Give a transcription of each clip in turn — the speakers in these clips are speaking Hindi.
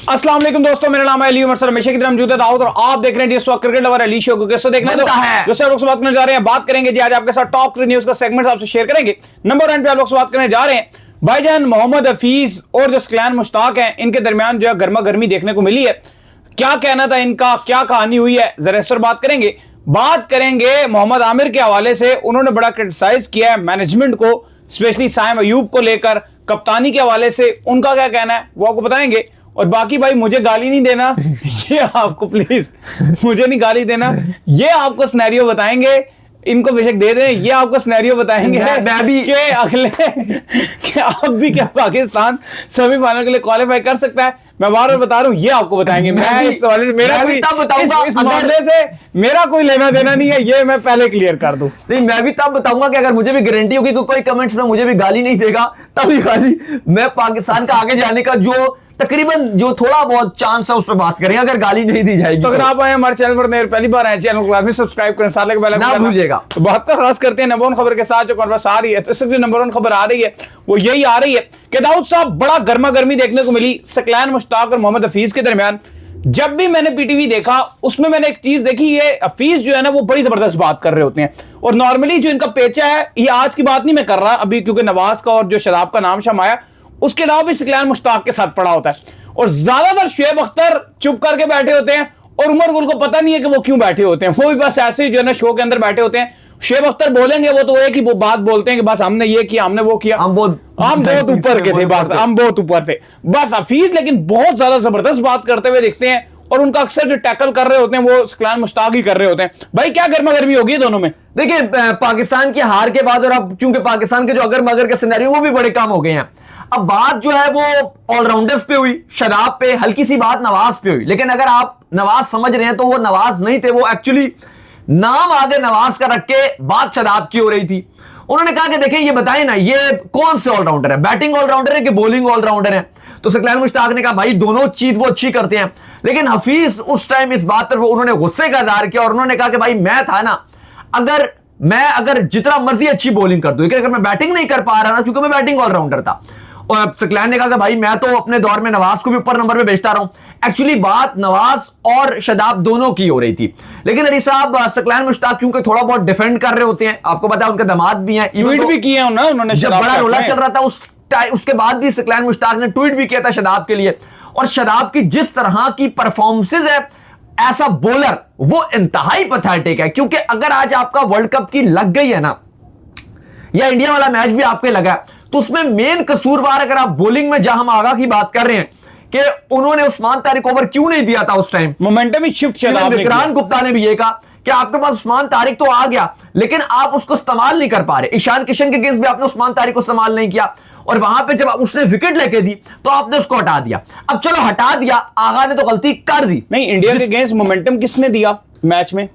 अस्सलाम वालेकुम दोस्तों, मेरा नाम है अली उमर सर, हमेशा की तरह मौजूद है दाऊद और आप देख रहे हैं जिस वक्त क्रिकेट लवर अली शो को। कैसे देखना है जो लोग से बात करने जा रहे हैं, बात करेंगे जी आज आपके साथ टॉप न्यूज का सेगमेंट आपसे शेयर करेंगे। नंबर 1 पे आप लोग से बात करने जा रहे हैं भाईजान मोहम्मद हफीज और जो स्कैन मुश्ताक हैं, इनके दरमियान जो है गर्मा गर्मी देखने को मिली है। क्या कहना था इनका, क्या कहानी हुई है, जरा इस पर बात करेंगे। बात करेंगे मोहम्मद आमिर के हवाले से, उन्होंने बड़ा क्रिटिसाइज किया है मैनेजमेंट को, स्पेशली साइम अयूब को लेकर। कप्तानी के हवाले से उनका क्या कहना है वो आपको बताएंगे। और बाकी भाई मुझे गाली नहीं देना ये आपको प्लीज मुझे नहीं गाली देना, ये आपको सिनेरियो बताएंगे। इनको बेशक दे दें, ये आपको सिनेरियो बताएंगे मैं भी कि अगले कि आप भी क्या पाकिस्तान सेमीफाइनल के लिए क्वालिफाई कर सकता है। मैं बार बार बता रहा हूं, ये आपको बताएंगे। मैं इस वाले से मेरा कोई इस मामले से मेरा कोई लेना देना नहीं है, ये मैं पहले क्लियर कर दूं। नहीं, मैं भी तब बताऊंगा कि अगर मुझे भी गारंटी होगी कि कोई कमेंट्स में मुझे भी गाली नहीं देगा, तभी गाली मैं पाकिस्तान का आगे जाने का जो तकरीबन जो थोड़ा बहुत चांस है उस पर बात करेंगे, अगर गाली नहीं दी जाएगी। तो अगर आप आए हमारे चैनल पर पहली बार आए, चैनल को सब्सक्राइब करें, साथ में बेल आइकन ना भूलिएगा। तो बात तो खास करते हैं नंबर 1 खबर के साथ जो पास आ रही है। तो इस वक्त नंबर 1 खबर आ रही है वो यही आ रही है कि दाऊद साहब बड़ा गर्मा गर्मी देखने को मिली स्कैन मुश्ताक और मोहम्मद हफीज के दरमियान। जब भी मैंने पीटीवी देखा उसमें मैंने एक चीज देखी, ये हफीज जो है ना वो बड़ी जबरदस्त बात कर रहे होते हैं। और नॉर्मली जो इनका पेचा है, ये आज की बात नहीं मैं कर रहा अभी, क्योंकि नवाज का और जो शदाब का नाम शाम आया, उसके अलावा भी स्कैन मुश्ताक के साथ पड़ा होता है। और ज्यादातर शुएब अख्तर चुप करके बैठे होते हैं और उमर गुल को पता नहीं है कि वो क्यों बैठे होते हैं। वो भी बस ऐसे ही जो है ना शो के अंदर बैठे होते हैं। शुएब अख्तर बोलेंगे वो तो एक ही बात बोलते हैं कि बस हमने ये किया, हमने वो किया, हम बहुत ऊपर के थे, बस हम बहुत ऊपर थे बस। हफीज लेकिन बहुत ज्यादा जबरदस्त बात करते हुए दिखते हैं और उनका अक्सर जो टैकल कर रहे होते हैं वो स्कैन मुश्ताक ही कर रहे होते हैं। भाई क्या गर्मा गर्मी होगी दोनों में। देखिए पाकिस्तान की हार के बाद और अब चूंकि पाकिस्तान के जो अगर मगर के सिनेरियो वो भी बड़े काम हो गए हैं, अब बात जो है वो ऑलराउंडर्स पे हुई, शदाब पे, हल्की सी बात नवाज पे हुई। लेकिन अगर आप नवाज समझ रहे हैं तो वो नवाज नहीं थे, वो एक्चुअली नाम आगे नवाज का रख के बात शदाब की हो रही थी। उन्होंने कहा कि देखिए ये बताएं ना, ये कौन से ऑलराउंडर है, बैटिंग ऑलराउंडर है कि बॉलिंग ऑलराउंडर है। तो स्कैन मुश्ताक ने कहा भाई दोनों चीज वो अच्छी करते हैं। लेकिन हफीज उस टाइम इस बात पर उन्होंने गुस्से का इजहार किया और उन्होंने कहा कि भाई मैं था ना, अगर जितना मर्जी अच्छी बॉलिंग कर दूं, अगर मैं बैटिंग नहीं कर पा रहा ना, क्योंकि मैं बैटिंग ऑलराउंडर था। और स्कैन ने कहा कि भाई मैं तो अपने दौर में नवाज को भी ऊपर नंबर पे भेजता रहा हूं। एक्चुअली बात नवाज और शदाब दोनों की हो रही थी। लेकिन अली साहब स्कैन मुश्ताक क्योंकि थोड़ा बहुत डिफेंड कर रहे होते हैं, आपको पता है उनके दामाद भी हैं, ट्वीट भी किए हैं उन्होंने, जब बड़ा रोला चल रहा था उसके बाद भी स्कैन मुश्ताक ने ट्वीट भी किया था शदाब के लिए। और शदाब की जिस तरह की परफॉर्मेंसेज है ऐसा बॉलर, वो इंतहाई पैथेटिक है। क्योंकि अगर आज आपका वर्ल्ड कप की लग गई है ना, या इंडिया वाला मैच भी आपके लगा, तो उसमें मेन कसूरवार अगर आप बॉलिंग में जहां हम आगा की बात कर रहे हैं कि उन्होंने उस्मान तारिक ओवर क्यों नहीं दिया था उस टाइम, मोमेंटम ही शिफ्ट किया। विक्रांत गुप्ता ने भी ये कहा कि आपके पास उस्मान तारिक तो आ गया लेकिन आप उसको इस्तेमाल नहीं कर पा रहे। ईशान किशन के अगेंस्ट भी आपने उस्मान तारिक को इस्तेमाल नहीं किया और वहां पे जब उसने विकेट लेके दी तो आपने उसको हटा दिया। अब चलो हटा दिया, आगा ने तो गलती कर दी। नहीं, इंडिया के अगेंस्ट मोमेंटम किसने दिया मैच में?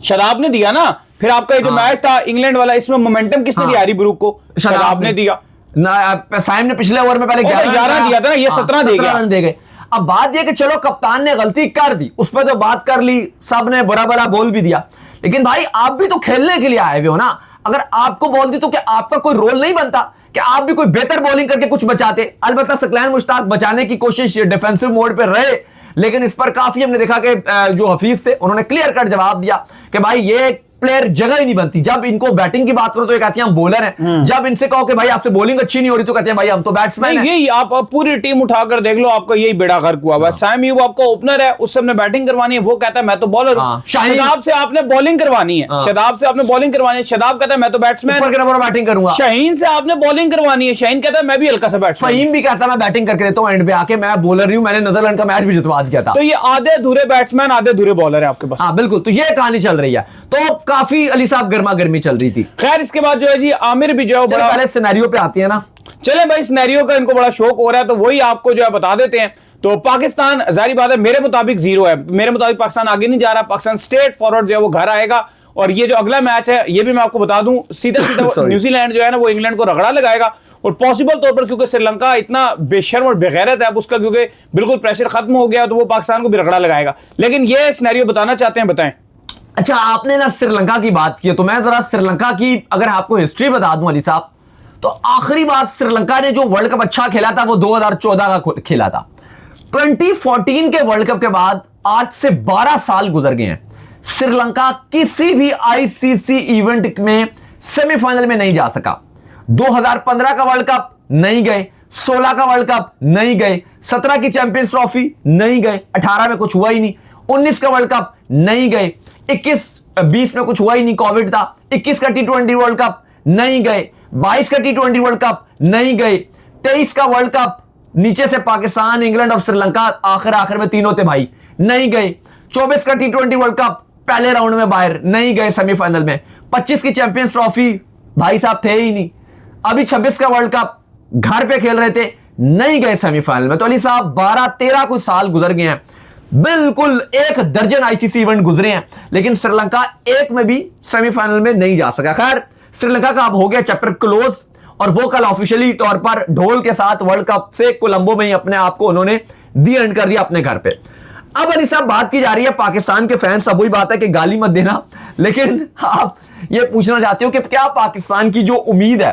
शदाब ने दिया ना। फिर आपका ये जो मैच था इंग्लैंड वाला, इसमें मोमेंटम किसने दिया? हैरी ब्रूक को शदाब ने दिया ना। साइम ने पिछले ओवर में पहले 11 दिया था ना, ये 17 दे गए। अब बात यह कि चलो कप्तान ने गलती कर दी, उस पर तो बात कर ली, सब ने बुरा भला बोल भी दिया। लेकिन भाई आप भी तो खेलने के लिए आए हुए हो ना। अगर आपको बोल दी तो क्या आपका कोई रोल नहीं बनता कि आप भी कोई बेहतर बॉलिंग करके कुछ बचाते? अलबत्ता स्कैन मुश्ताक बचाने की कोशिश डिफेंसिव मोड पे रहे, लेकिन इस पर काफी हमने देखा कि जो हफीज थे उन्होंने क्लियर कट जवाब दिया कि भाई ये प्लेयर जगह ही नहीं बनती। जब इनको बैटिंग की बात करो तो ये कहते हैं हम बॉलर हैं, जब इनसे कहो कि भाई आपसे बॉलिंग अच्छी नहीं हो रही तो कहते हैं भाई हम तो बैट्समैन हैं। यही आप पूरी टीम उठाकर देख लो, आपका यही बेड़ा गर्क हुआ हुआ है। साइम अयूब आपका ओपनर है, उससे हमने बैटिंग करवानी है, वो कहता है मैं तो बॉलर हूं। शदाब से आपने बॉलिंग करवानी है, शदाब से आपने बॉलिंग करवानी है, शदाब कहता है मैं तो बैट्समैन बैटिंग करूंगा। शाहीन से आपने बॉलिंग करवानी है, शाहीन कहता है मैं भी हल्का सा बैट्समैन। फहीम भी कहता है मैं बैटिंग करके देता हूं, एंड पे आके मैं बॉलर ही हूं, मैंने नीदरलैंड का मैच भी जितवा दिया था। तो ये आधे अधूरे बैट्समैन आधे अधूरे बॉलर है आपके पास। हाँ बिल्कुल, तो ये कहानी चल रही है। तो काफी अली साहब गर्मा गर्मी चल रही थी। खैर इसके बाद जो है जी आमिर भी जो है बड़ा, पहले सिनेरियो पे आती है ना। चले भाई सिनेरियो का इनको बड़ा शौक हो रहा है तो वही आपको जो है बता देते हैं। तो पाकिस्तान जाहिर बात है मेरे मुताबिक 0 है, मेरे मुताबिक पाकिस्तान आगे नहीं जा रहा। पाकिस्तान स्ट्रेट फॉरवर्ड जो है वो घर आएगा और ये जो अगला मैच है ये भी मैं आपको बता दूं, सीधा सीधा न्यूजीलैंड जो है ना वो इंग्लैंड को रगड़ा लगाएगा। और पॉसिबल तौर पर क्योंकि श्रीलंका इतना बेशर्म और बेगैरत है अब उसका, क्योंकि बिल्कुल प्रेशर खत्म हो गया, तो वो पाकिस्तान को भी रगड़ा लगाएगा। लेकिन ये सिनेरियो बताना चाहते हैं, बताएं। अच्छा आपने ना श्रीलंका की बात की है, तो मैं जरा श्रीलंका की अगर आपको हिस्ट्री बता दूं अली साहब, तो आखिरी बार श्रीलंका ने जो वर्ल्ड कप अच्छा खेला था वो 2014 का खेला था। 2014 के वर्ल्ड कप के बाद आज से 12 साल गुजर गए हैं, श्रीलंका किसी भी आईसीसी इवेंट में सेमीफाइनल में नहीं जा सका। 2015 का वर्ल्ड कप नहीं गए, 16 का वर्ल्ड कप नहीं गए, 17 की चैंपियंस ट्रॉफी नहीं गए, 18 में कुछ हुआ ही नहीं, 19 का वर्ल्ड कप नहीं गए, 20 में कुछ हुआ ही नहीं, कोविड था, 21 का T20 वर्ल्ड कप नहीं गए, 22 का T20 वर्ल्ड कप नहीं गए, 23 का वर्ल्ड कप नीचे से पाकिस्तान, इंग्लैंड और श्रीलंका आखिर में तीनों थे भाई, नहीं गए, 24 का T20 वर्ल्ड कप पहले राउंड में बाहर नहीं गए सेमीफाइनल में, 25 की चैंपियंस ट्रॉफी भाई साहब थे ही नहीं, अभी 26 का वर्ल्ड कप घर पे खेल रहे थे, नहीं गए सेमीफाइनल में। तो अली साहब 12-13 कुछ साल गुजर गए हैं, बिल्कुल 1 दर्जन आईसीसी इवेंट गुजरे हैं, लेकिन श्रीलंका एक में भी सेमीफाइनल में नहीं जा सका। खैर श्रीलंका का अब हो गया चैप्टर क्लोज और वो कल ऑफिशियली तौर पर ढोल के साथ वर्ल्ड कप से कोलंबो में ही अपने आप को उन्होंने दी एंड कर दिया अपने घर पे। अब अली साहब बात की जा रही है पाकिस्तान के फैंस, अब वही बात है कि गाली मत देना, लेकिन आप ये पूछना चाहते हो कि क्या पाकिस्तान की जो उम्मीद है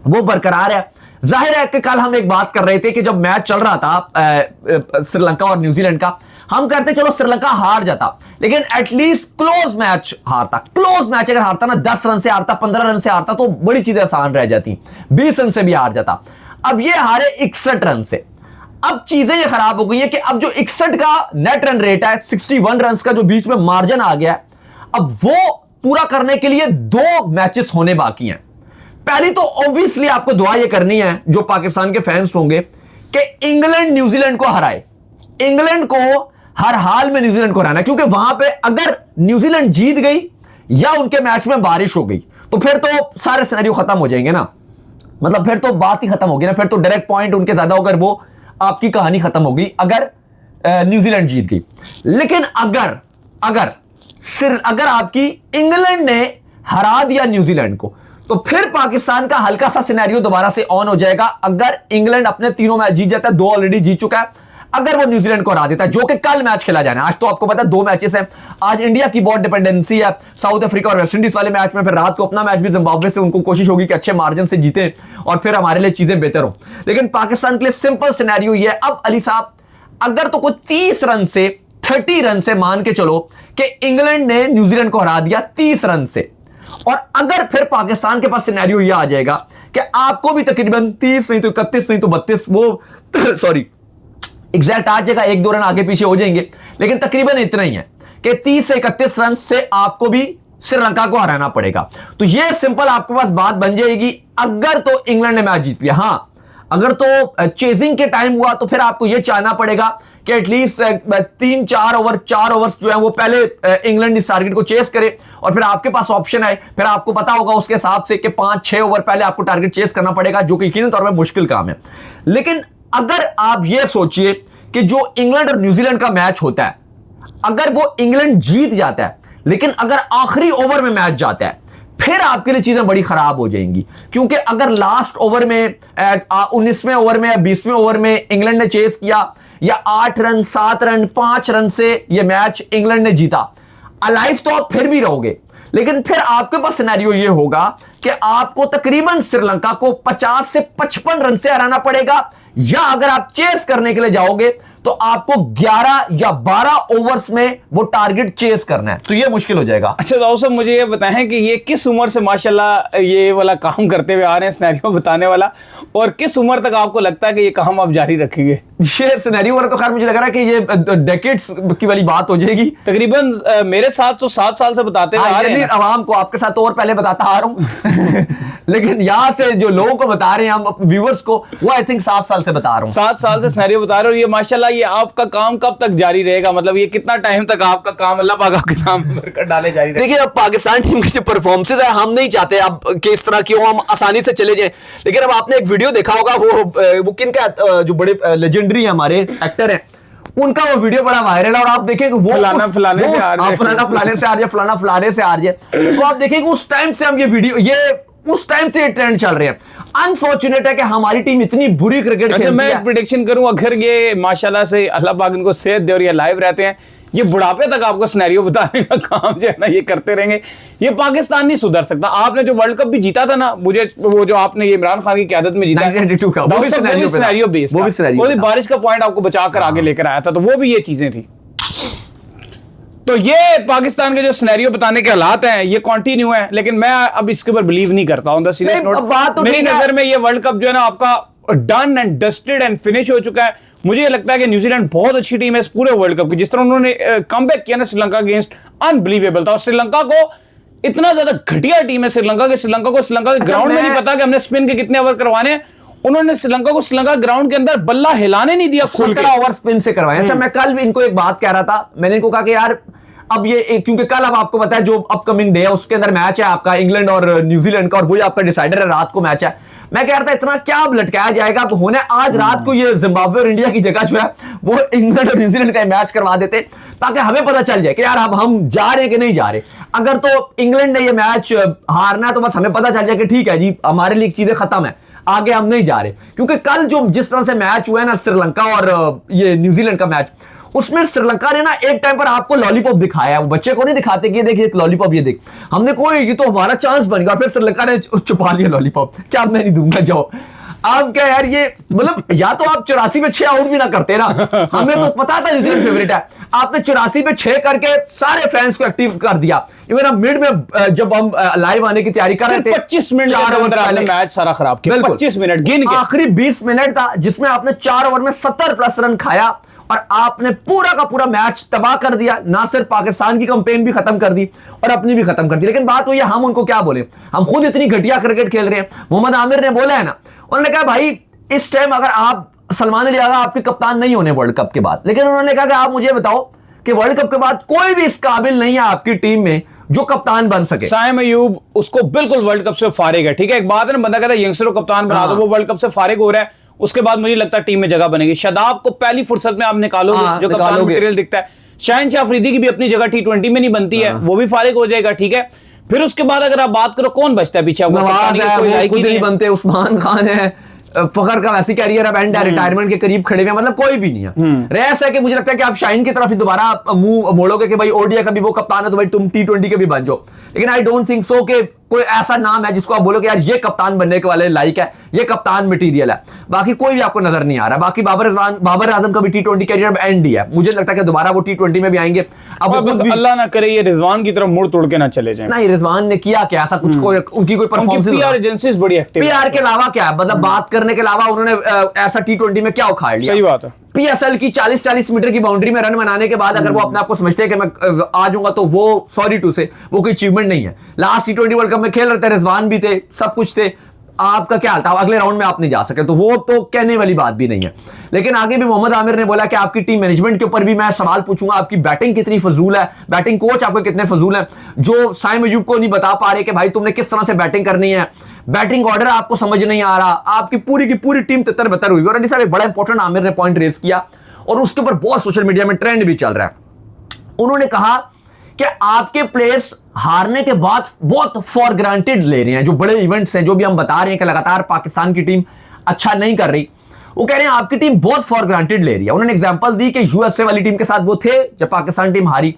वो बरकरार है। जाहिर है कि कल हम एक बात कर रहे थे कि जब मैच चल रहा था श्रीलंका और न्यूजीलैंड का, हम कहते चलो श्रीलंका हार जाता, लेकिन एटलीस्ट क्लोज मैच हारता। क्लोज मैच अगर हारता ना, 10 रन से हारता, 15 रन से हारता, तो बड़ी चीजें आसान रह जाती, 20 रन से भी हार जाता। अब ये हारे 61 रन से। अब चीजें ये खराब हो गई है कि अब जो 61 का नेट रन रेट है, 61 रन का जो बीच में मार्जिन आ गया है, अब वो पूरा करने के लिए 2 मैचेस होने बाकी हैं। पहली तो ऑब्वियसली आपको दुआ ये करनी है जो पाकिस्तान के फैंस होंगे कि इंग्लैंड न्यूजीलैंड को हराए। इंग्लैंड को हर हाल में न्यूजीलैंड को हराना, क्योंकि वहां पे अगर न्यूजीलैंड जीत गई या उनके मैच में बारिश हो गई तो फिर तो सारे सिनेरियो खत्म हो जाएंगे ना, मतलब फिर तो बात ही खत्म होगी ना, फिर तो डायरेक्ट पॉइंट उनके ज्यादा होकर वो आपकी कहानी खत्म होगी अगर न्यूजीलैंड जीत गई। लेकिन अगर आपकी इंग्लैंड ने हरा दिया न्यूजीलैंड को, तो फिर पाकिस्तान का हल्का सा सिनेरियो दोबारा से ऑन हो जाएगा। अगर इंग्लैंड अपने 3 मैच जीत जाता है, 2 ऑलरेडी जीत चुका है, अगर वो न्यूजीलैंड को हरा देता है, जो कि कल मैच खेला जाना है। आज तो आपको पता है 2 मैचेस हैं, आज इंडिया की बहुत डिपेंडेंसी है साउथ अफ्रीका और वेस्ट इंडीज वाले मैच में, फिर रात को अपना मैच भी जिम्बाब्वे से, उनको कोशिश होगी कि अच्छे मार्जिन से जीते और फिर हमारे लिए चीजें बेहतर हो। लेकिन पाकिस्तान के लिए सिंपल सिनेरियो ये है, अब अली साहब अगर तो कोई 30 रन से 30 रन से मान के चलो कि इंग्लैंड ने न्यूजीलैंड को हरा दिया 30 रन से, और अगर फिर पाकिस्तान के पास सिनेरियो यह आ जाएगा कि आपको भी तकरीबन 30 नहीं तो 31 नहीं तो 32, वो सॉरी एग्जैक्ट आ जाएगा, 1-2 रन आगे पीछे हो जाएंगे, लेकिन तकरीबन इतना ही है कि 30 से 31 रन से आपको भी श्रीलंका को हराना पड़ेगा। तो यह सिंपल आपके पास बात बन जाएगी अगर तो इंग्लैंड ने मैच जीत लिया। हां, अगर तो चेजिंग के टाइम हुआ तो फिर आपको यह चाहना पड़ेगा कि एटलीस्ट 3-4 ओवर 4 ओवर्स जो है वो पहले इंग्लैंड इस टारगेट को चेस करे, और फिर आपके पास ऑप्शन है, फिर आपको पता होगा उसके हिसाब से कि 5-6 ओवर पहले आपको टारगेट चेस करना पड़ेगा, जो कि यकीनन तौर पर मुश्किल काम है। लेकिन अगर आप यह सोचिए कि जो इंग्लैंड और न्यूजीलैंड का मैच होता है, अगर वो इंग्लैंड जीत जाता है, लेकिन अगर आखिरी ओवर में मैच जाता है, फिर आपके लिए चीजें बड़ी खराब हो जाएंगी। क्योंकि अगर लास्ट ओवर में 19वें ओवर में या 20वें ओवर में इंग्लैंड ने चेस किया, या 8 रन 7 रन 5 रन से यह मैच इंग्लैंड ने जीता, अलाइव तो आप फिर भी रहोगे, लेकिन फिर आपके पास सिनेरियो यह होगा कि आपको तकरीबन श्रीलंका को 50 से 55 रन से हराना पड़ेगा, या अगर आप चेस करने के लिए जाओगे तो आपको 11 या 12 ओवर्स में वो टारगेट चेस करना है, तो ये मुश्किल हो जाएगा। अच्छा दाऊद साहब, मुझे ये बताएं कि ये किस उम्र से माशाल्लाह ये वाला काम करते हुए आ रहे हैं, सिनेरियो बताने वाला, और किस उम्र तक आपको लगता है कि ये काम आप जारी रखेंगे? ये सिनेरियो वाला तो खैर मुझे लग रहा है कि ये डेकेड्स की वाली बात हो जाएगी। तकरीबन मेरे साथ तो 7 साल से बताते हुए आ रहे हैं आवाम को, आपके साथ तो और पहले बताता आ रहा हूं लेकिन यहां से जो लोगों को बता रहे हैं हम व्यूअर्स को, वो आई थिंक 7 साल से बता रहा हूं, 7 साल से सिनेरियो बता रहे हो। और ये माशाल्लाह ये आपका काम कब तक जारी रहेगा, मतलब ये कितना टाइम तक आपका काम अल्लाह पाक आपके नाम में बरकत डाले जारी रहेगा? देखिए, अब पाकिस्तान टीम की जो परफॉर्मेंसेज है, हम नहीं चाहते अब कि इस तरह की हो, हम आसानी से चले जाएं, लेकिन अब आपने एक वीडियो देखा होगा, वो किनका जो बड़े लेजेंडरी हमारे एक्टर हैं, उनका वो वीडियो बड़ा वायरल है, और आप देखेंगे वो फलाना फलाने से आ रहे, फलाना फलाने से आ रहे, फलाना फलाने से आ रहे, तो आप देखेंगे उस टाइम से हम ये वीडियो, ये उस टाइम से ये ट्रेंड चल रहे हैं। अनफॉर्चुनेट है कि हमारी टीम इतनी बुरी क्रिकेट खेलती है। मैं प्रेडिक्शन करूं, अगर ये माशाल्लाह से अल्लाह पाक इनको सेहत दे और ये लाइव रहते हैं, ये बुढ़ापे तक आपको सिनेरियो बताने का काम जो है ना ये करते रहेंगे। ये पाकिस्तान नहीं सुधर सकता। आपने जो वर्ल्ड कप भी जीता था ना, मुझे वो जो आपने ये इमरान खान की क़यादत में जीता 1992 का, वो भी सिनेरियो बेस्ड, वो भी सिनेरियो वो बारिश का पॉइंट आपको बचाकर आगे लेकर आया था, तो वो भी ये चीजें थी। तो ये पाकिस्तान के जो सिनेरियो बताने के हालात हैं ये कंटिन्यू है, लेकिन मैं अब इसके ऊपर बिलीव नहीं करता हूं। सीरियस नोट, मेरी नजर में ये वर्ल्ड कप जो है ना आपका done and dusted and finish हो चुका है। मुझे लगता है कि न्यूजीलैंड बहुत अच्छी टीम है इस पूरे वर्ल्ड कप की। जिस तरह उन्होंने कमबैक किया ना श्रीलंका अगेंस्ट, अनबिलीवेबल था। और श्रीलंका को इतना ज्यादा घटिया टीम है श्रीलंका के ग्राउंड में नहीं पता कि हमने स्पिन के कितने ओवर करवाने हैं। उन्होंने श्रीलंका ग्राउंड के अंदर बल्ला हिलाने नहीं दिया, 17 ओवर स्पिन से करवाए। अच्छा, मैं कल भी इनको एक बात कह रहा था, मैंने इनको कहा कि यार अब ये क्योंकि कल अब आपको पता है जो अपकमिंग डे है उसके अंदर मैच है आपका इंग्लैंड और न्यूजीलैंड का, और वही आपका डिसाइडर है, रात को मैच है। मैं कह रहा था इतना क्या लटकाया जाएगा, अब होने आज रात को ये जिम्बाब्वे और इंडिया की जगह जो है वो इंग्लैंड और न्यूजीलैंड का मैच करवा देते, ताकि हमें पता चल जाए कि यार अब हम जा रहे हैं कि नहीं जा रहे। अगर तो इंग्लैंड ने ये मैच हारना है तो बस हमें पता चल जाए कि ठीक है जी हमारे लिए चीजें खत्म है, आगे हम नहीं जा रहे। क्योंकि कल जो जिस तरह से मैच हुआ है ना श्रीलंका और ये न्यूजीलैंड का मैच, उसमें श्रीलंका ने ना एक टाइम पर आपको लॉलीपॉप दिखाया, वो बच्चे को नहीं दिखाते कि ये देखिए एक लॉलीपॉप, ये देख हमने कोई ये तो हमारा चांस बन गया, और फिर श्रीलंका ने छुपा लिया लॉलीपॉप, क्या मैं नहीं दूंगा जाओ। आप क्या यार ये मतलब या तो आप 84 में 6 आउट भी ना करते ना, हमें तो पता था न्यूजीलैंड फेवरेट है, आपने 84 पे 6 करके सारे फैंस को एक्टिव कर दिया। इवन हम मिड में जब हम लाइव आने की तैयारी कर रहे थे 25 मिनट 4 ओवर पहले मैच सारा खराब किया, 25 मिनट गिन के आखिरी 20 मिनट था जिसमें आपने 4 ओवर में 70 प्लस रन खाया और आपने पूरा का पूरा मैच तबाह कर दिया। ना सिर्फ पाकिस्तान की कैंपेन भी खत्म कर दी और अपनी भी खत्म कर दी। लेकिन बात हुई है हम उनको क्या बोले, हम खुद इतनी घटिया क्रिकेट खेल रहे हैं। मोहम्मद आमिर ने बोला है ना, उन्होंने कहा भाई इस टाइम अगर आप सलमान अली आगा आपके कप्तान नहीं होने वर्ल्ड कप के बाद, लेकिन उन्होंने कहा कि आप मुझे बताओ कि वर्ल्ड कप के बाद कोई भी इस काबिल नहीं है आपकी टीम में जो कप्तान बन सके। साइम अयूब उसको बिल्कुल वर्ल्ड कप से फारिग है। ठीक है, एक बात है ना, बंदा कहता है यंगस्टर को कप्तान बना दो, वो वर्ल्ड कप से फारिग हो रहा है, उसके बाद मुझे लगता है टीम में जगह बनेगी। शादाब को पहली फुर्सत में आप निकालोगे जो कप्तान मटेरियल दिखता है। शाहिन-शाह अफरीदी की भी अपनी जगह T20 में नहीं बनती है, वो भी फारिग हो जाएगा। ठीक है, फिर उसके बाद अगर आप बात करो कौन बचता है पीछे, कोई नहीं बनते, उस्मान खान है, फखर का वैसी कैरियर अब एंड रिटायरमेंट के करीब खड़े हुए, मतलब कोई भी नहीं है। रेस है कि मुझे लगता है कि आप शाहीन की तरफ ही दोबारा मुंह मोड़ोगे कि भाई ओडीआई का भी वो कप्तान है तो भाई तुम T20 के भी बन जाओ। लेकिन आई डोंट थिंक सो कि कोई ऐसा नाम है जिसको आप बोलोगे यार ये कप्तान बनने के वाले लायक है, ये कप्तान मटेरियल है। बाकी कोई भी आपको नजर नहीं आ रहा। बाकी बाबर आजम का भी T20 कैरियर एंड ही है, मुझे लगता है कि दोबारा वो T20 में भी आएंगे। अब बस अल्लाह ना करे ये रिजवान की तरफ मुड़ तोड़ के ना चले जाए। नहीं, रिजवान ने किया क्या ऐसा कुछ, उनकी कोई परफॉर्मेंस, पीआर एजेंसीज बड़ी एक्टिव, पीआर के अलावा क्या मतलब बात करने के अलावा उन्होंने ऐसा T20 में क्या उखाड़ लिया। सही बात है। पीएसएल की 40-40 मीटर की बाउंड्री में रन बनाने के बाद अगर वो अपने आप को समझते हैं कि मैं आ जाऊंगा, तो वो सॉरी टू से वो कोई अचीवमेंट नहीं है। लास्ट T20 वर्ल्ड कप में खेल रहे थे, रिजवान भी थे, सब कुछ थे, आपका क्या हाल था, अगले राउंड में आप नहीं जा सके, तो वो तो कहने वाली बात भी नहीं है। लेकिन आगे भी मोहम्मद आमिर ने बोला कि आपकी टीम मैनेजमेंट के ऊपर भी मैं सवाल पूछूंगा, आपकी बैटिंग कितनी फजूल है, बैटिंग कोच आपके कितने फजूल हैं, जो साइम अयूब को नहीं बता पा रहे कि भाई तुमने किस तरह से बैटिंग करनी है, बैटिंग ऑर्डर आपको समझ नहीं आ रहा, आपकी पूरी की पूरी टीम तितर-बितर हुई। और अली साहब एक बड़ा इंपॉर्टेंट आमिर ने पॉइंट रेज किया और उसके ऊपर बहुत सोशल मीडिया में ट्रेंड भी चल रहा है। उन्होंने कहा कि आपके प्लेयर्स हारने के बाद बहुत फॉर ग्रांटेड ले रहे हैं, जो बड़े इवेंट्स हैं, जो भी हम बता रहे हैं कि लगातार पाकिस्तान की टीम अच्छा नहीं कर रही, वो कह रहे हैं आपकी टीम बहुत फॉर ग्रांटेड ले रही है। उन्होंने एग्जांपल दी कि यूएसए वाली टीम के साथ वो थे जब पाकिस्तान टीम हारी,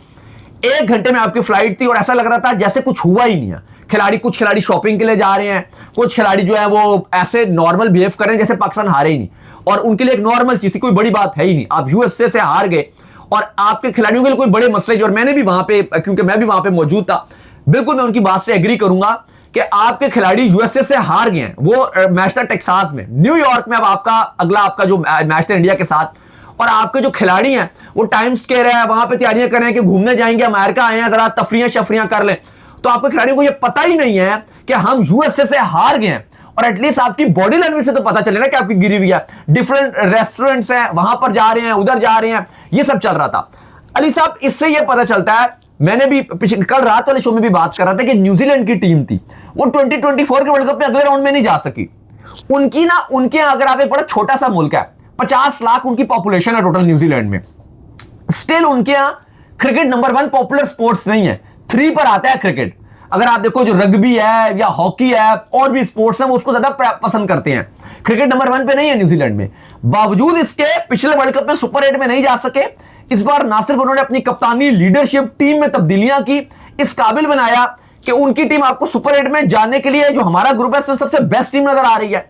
1 घंटे में आपकी फ्लाइट थी और ऐसा लग रहा था जैसे कुछ हुआ ही नहीं है। कुछ खिलाड़ी शॉपिंग के लिए जा रहे हैं, कुछ खिलाड़ी जो है वो ऐसे नॉर्मल बिहेव कर रहे हैं जैसे पाकिस्तान हारे ही नहीं, और उनके लिए एक नॉर्मल चीज, कोई बड़ी बात है ही नहीं। आप यूएसए से हार गए और आपके खिलाड़ियों के लिए कोई बड़े मसले, और मैंने भी वहां पे, क्योंकि मैं भी वहां पे मौजूद था, बिल्कुल मैं उनकी बात से एग्री करूंगा कि आपके खिलाड़ी यूएसए से हार गए हैं। वो मैच था टेक्सास में, न्यूयॉर्क में अब आपका अगला आपका जो मैच था इंडिया के साथ, और आपके जो खिलाड़ी हैं वो टाइम्स कह रहे हैं, वहां पे तैयारियां कर रहे हैं कि घूमने जाएंगे, अमेरिका आए हैं, जरा तफरियां शफरियां कर लें। तो आपके खिलाड़ियों को ये पता ही नहीं है कि हम यूएसए से हार गए हैं, और एटलीस्ट आपकी बॉडी लैंग्वेज से तो पता चले ना कि आपकी गिरी हुई है। डिफरेंट रेस्टोरेंट्स हैं, वहां पर जा रहे हैं, उधर जा रहे हैं, ये सब चल रहा था। अली साहब, इससे ये पता चलता है, मैंने भी कल रात वाले शो में भी बात कर रहा था कि न्यूजीलैंड की टीम थी, वो 2024 के वर्ल्ड कप में अगले राउंड में नहीं जा सकी। उनके अगर आप एक बड़ा छोटा सा मुल्क है, 50 लाख उनकी पॉपुलेशन है टोटल न्यूजीलैंड में, स्टिल उनके यहां क्रिकेट नंबर 1 पॉपुलर स्पोर्ट्स नहीं है, 3 पर आता है क्रिकेट। अगर आप देखो जो रग्बी है या हॉकी है और भी स्पोर्ट्स हैं, वो उसको ज्यादा पसंद करते हैं। क्रिकेट नंबर 1 पे नहीं है न्यूजीलैंड में। बावजूद इसके पिछले वर्ल्ड कप में सुपर 8 में नहीं जा सके, इस बार ना सिर्फ उन्होंने अपनी कप्तानी, लीडरशिप, टीम में तब्दीलियां की, इस काबिल बनाया कि उनकी टीम आपको सुपर 8 में जाने के लिए जो हमारा ग्रुप है उसमें सबसे बेस्ट टीम नजर आ रही है।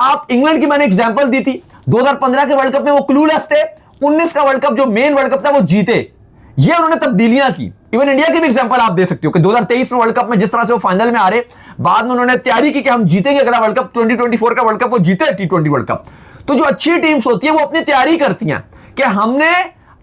आप इंग्लैंड की मैंने एग्जांपल दी थी, 2015 के वर्ल्ड कप में वो क्लूलेस थे, 19 का वर्ल्ड कप जो मेन वर्ल्ड कप था वो जीते। ये उन्होंने तब्दीलियां की। इवन इंडिया की भी एग्जांपल आप दे सकते हो कि 2023 में वर्ल्ड कप में जिस तरह से वो फाइनल में आ रहे, बाद में उन्होंने तैयारी की कि हम जीतेंगे अगला वर्ल्ड कप, 2024 का वर्ल्ड कप वो जीते, T20 वर्ल्ड कप। तो जो अच्छी टीम्स होती है वो अपनी तैयारी करती हैं कि हमने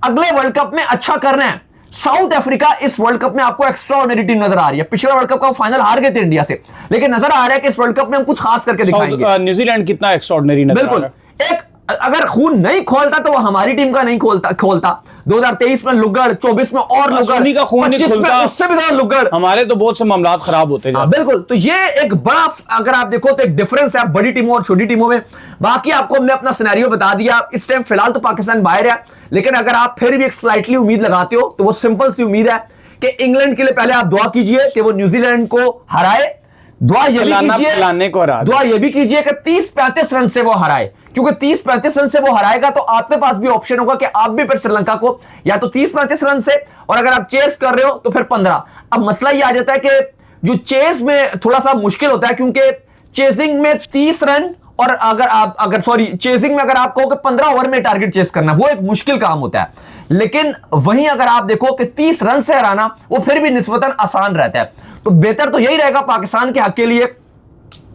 अगले वर्ल्ड कप में अच्छा करना है। साउथ अफ्रीका इस वर्ल्ड कप में आपको एक्स्ट्राऑर्डिनरी टीम नजर आ रही है। पिछले वर्ल्ड कप का फाइनल हार गए थे इंडिया से, लेकिन नजर आ रहा है कि इस वर्ल्ड कप में हम कुछ खास करके दिखाएंगे। न्यूजीलैंड कितना एक्स्ट्राऑर्डिनरी नजर आ रहा है। बिल्कुल, एक अगर खून नहीं खोलता तो वो हमारी टीम का नहीं खोलता। 2023 में लुगड़, 24 में और लुगड़, का खून नहीं खोलता, उससे भी ज्यादा लुगड़। हमारे तो बहुत से मामला खराब होते हैं। बिल्कुल, तो ये एक बड़ा, अगर आप देखो तो एक डिफरेंस है बड़ी टीमों और छोटी टीमों में। बाकी आपको हमने अपना सिनेरियो बता दिया। इस टाइम फिलहाल तो पाकिस्तान बाहर है, लेकिन अगर आप फिर भी एक स्लाइटली उम्मीद लगाते हो तो वो सिंपल सी उम्मीद है कि इंग्लैंड के लिए पहले आप दुआ कीजिए कि वो न्यूजीलैंड को हराए। दुआ ये भी कीजिए कि 30-35 रन से वो हराए, क्योंकि 30-35 रन से वो हराएगा तो आपके पास भी ऑप्शन होगा कि आप भी फिर श्रीलंका को या तो 30-35 रन से, और अगर आप चेस कर रहे हो तो फिर 15। अब मसला ये आ जाता है कि जो चेस में थोड़ा सा मुश्किल होता है, क्योंकि चेजिंग में 30 रन और चेजिंग में अगर आप कहो कि 15 ओवर में टारगेट चेस करना, वो एक मुश्किल काम होता है। लेकिन वहीं अगर आप देखो कि 30 रन से हराना, वो फिर भी निस्बतन आसान रहता है। तो बेहतर तो यही रहेगा पाकिस्तान के हक के लिए।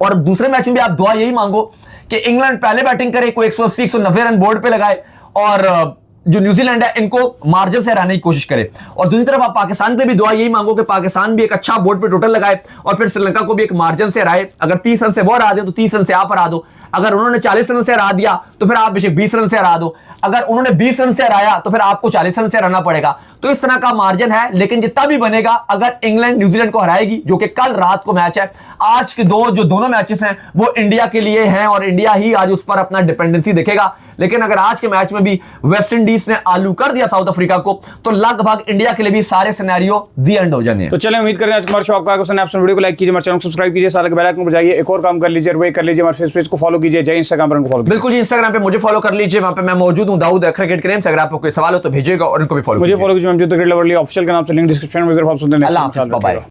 और दूसरे मैच में भी आप दुआ यही मांगो कि इंग्लैंड पहले बैटिंग करे, कोई 180-190 रन बोर्ड पे लगाए, और जो न्यूजीलैंड है इनको मार्जिन से हराने की कोशिश करे। और दूसरी तरफ आप पाकिस्तान पे भी दुआ यही मांगो कि पाकिस्तान भी एक अच्छा बोर्ड पे टोटल लगाए और फिर श्रीलंका को भी एक मार्जिन से हराए। अगर 30 रन से वो हरा दे तो 30 रन से आप हरा दो। अगर उन्होंने 40 रन से हरा दिया तो फिर आप बेशक 20 रन से हरा दो। अगर उन्होंने 20 रन से हराया तो फिर आपको 40 रन से हराना पड़ेगा। तो इस तरह का मार्जिन है, लेकिन जितना भी बनेगा, अगर इंग्लैंड न्यूजीलैंड को हराएगी, जो कि कल रात को मैच है, आज के दोनों मैचेस हैं वो इंडिया के लिए हैं और इंडिया ही आज उस पर अपना डिपेंडेंसी देखेगा। लेकिन अगर आज के मैच में भी वेस्ट इंडीज ने आलू कर दिया साउथ अफ्रीका को, तो लगभग इंडिया के लिए भी सारे सिनेरियो दी एंड हो जाने। तो चलिए, उम्मीद करें आज हमारे शो आपको वीडियो को लाइक कीजिए, हमारे चैनल को सब्सक्राइब कीजिए, साथ बेल आइकन को बजाइए, एक और काम कर लीजिए, वे कर लीजिए, हमारे फेसबुक पेज को फॉलो कीजिए, जय इंस्टाग्राम पर फॉलो। बिल्कुल जी, इंस्टाग्राम पे मुझे फॉलो कर लीजिए, वहां पे मैं मौजूद हूं, दाऊद क्रिकेट क्रेम से। अगर आपको कोई सवाल हो तो भेजिएगा और इनको भी फॉलो मुझे फॉलो कीजिए, ऑफिशियल के नाम से लिंक डिस्क्रिप्शन में। अल्लाह हाफिज़, बाय बाय।